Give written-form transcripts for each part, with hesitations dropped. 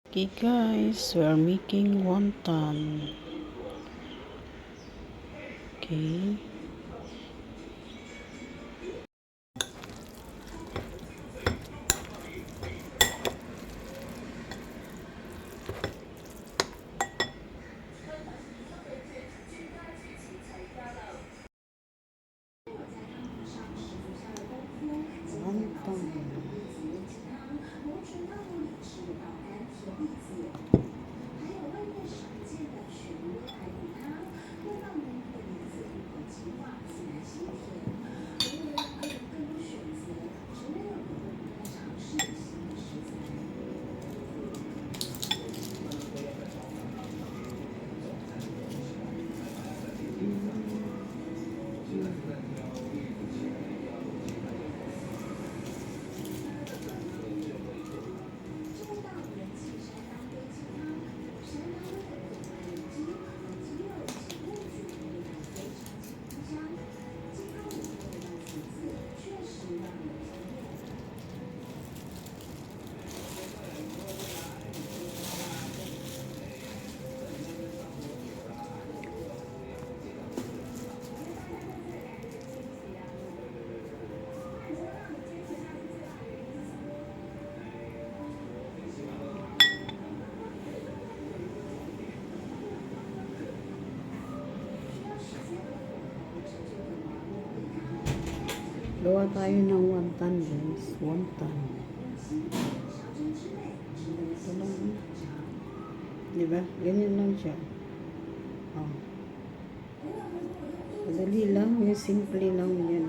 Okay guys, we are making wonton. Okay. Wonton. Gawa tayo ng wonton guys. Wonton. Ito lang. Diba? Ganyan lang siya. Oh. Madali lang. Yung simple lang yan.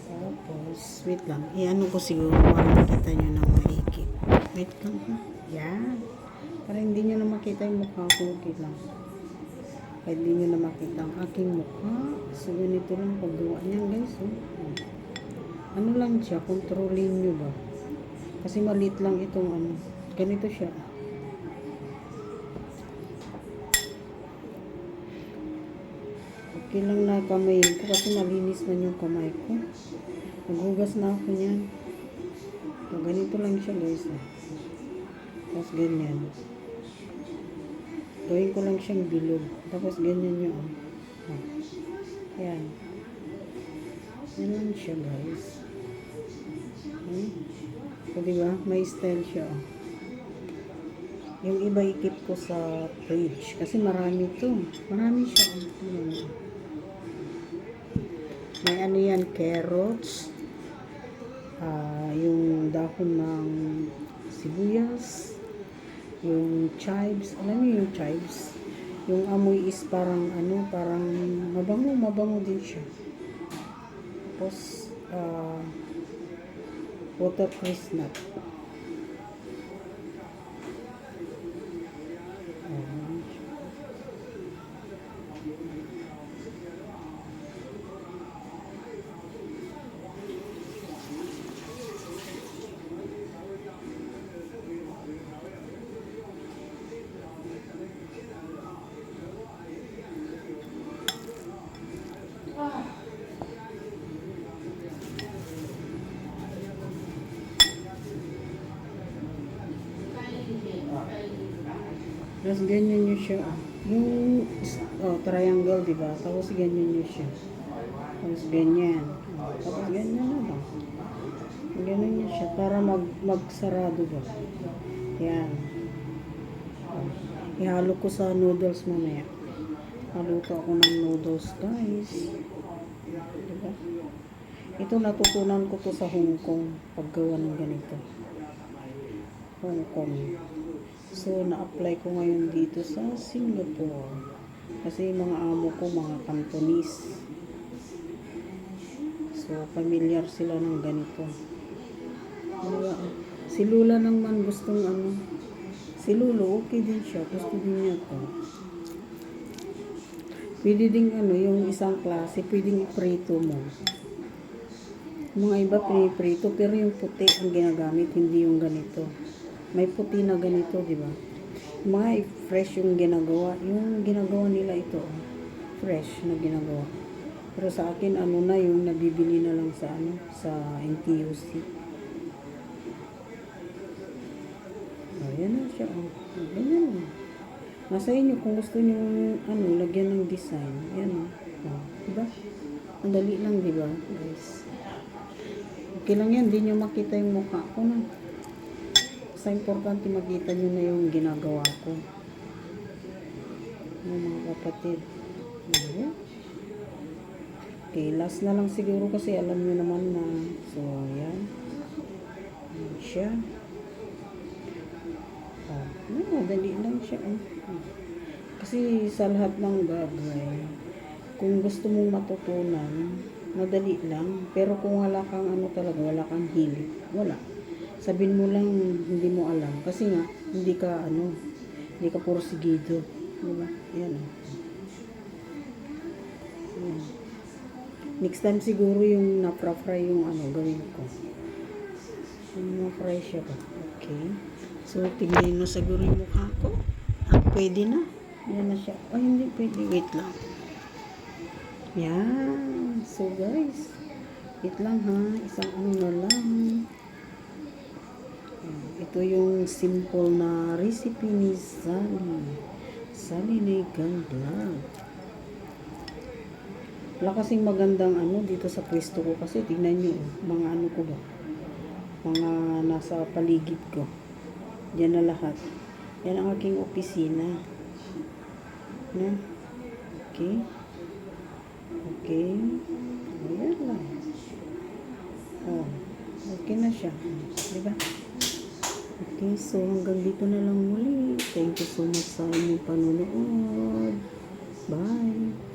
Tapos, wait lang. I-ano ko siguro para makita nyo ng maigi. Wait lang ha. Yan. Para hindi nyo na makita yung mukha ko. Okay lang. Para hindi nyo na makita ang aking mukha. So, ganito lang paggawa niyan guys. Oh. Ano lang siya. Controlling nyo ba? Kasi maliit lang itong ano. Ganito siya. Okay lang na kamay ko kasi malinis man yung kamay ko. Maghugas na ako niyan. So, ganito lang siya guys. Tapos ganyan. Gawin ko lang siyang bilog. Tapos ganyan yun. Yan. Yan lang siya guys. So diba? May style siya. Yung iba ikip ko sa fridge. Kasi marami to. Marami siya. May ano yan, carrots. Yung dahon ng sibuyas. Yung chives. Alam niyo yung chives? Yung amoy is parang ano, parang mabango din siya. Tapos, watercress nut. Tapos ganyan nyo siya. Yung triangle, diba? Tapos ganyan nyo siya. Tapos ganyan. Tapos ganyan na lang. Ganyan nyo siya. Para magsarado ba. Yan. Ihalo ko sa noodles mamaya. Haluto ako ng noodles, guys. Diba? Ito natutunan ko to sa Hong Kong. Paggawa ng ganito. Hong Kong. So, na-apply ko ngayon dito sa Singapore. Kasi mga amo ko, mga Cantonese. So, familiar sila ng ganito. Diba? Si Lula naman gustong ano. Si Lolo, okay din siya. Gusto din niya to. Pwede din ano, yung isang klase, pwedeng iprito mo. Mga iba piniprito, pero yung puti ang ginagamit, hindi yung ganito. May puti na ganito, di ba? Mga fresh yung ginagawa. Yung ginagawa nila ito, fresh na ginagawa. Pero sa akin, ano na yung nabibili na lang sa ano, sa NTUC. yan na siya. Oh. Ganyan lang. Nasa inyo kung gusto nyo lagyan ng design. Yan. Oh. Diba? Ang dali lang, diba? Guys. Okay lang yan. Hindi nyo makita yung mukha ko na. Basta importante makita nyo na yung ginagawa ko. Yung mga kapatid. Ayan. Okay, last na lang siguro kasi alam nyo naman na. So, ayan. Ayan siya. Dali lang siya. Kasi sa lahat ng bagay, kung gusto mong matutunan, madali lang. Pero kung wala kang talaga, wala kang hilig, wala. Sabihin mo lang, hindi mo alam. Kasi nga, hindi ka porsigido. Diba? Yan. Yan. Next time siguro yung na-fry yung gawin ko. Yung na-fry siya ba? Okay. So, tingnan mo siguro yung mukha ko. Pwede na. Yan na siya. Ay, hindi pwede. Wait lang. Yan. So, guys. Wait lang ha. Isang na lang. Ito yung simple na recipe ni Sally. Sally Negan Vlog. Wala kasing magandang dito sa pwesto ko kasi tingnan nyo. Mga ko ba? Mga nasa paligid ko. Yan na lahat. Yan ang aking opisina. Na? Okay. Okay. Ayan lang. Oh. Okay na siya. Diba? Okay. So, hanggang dito na lang muli. Thank you so much sa inyong panonood. Bye.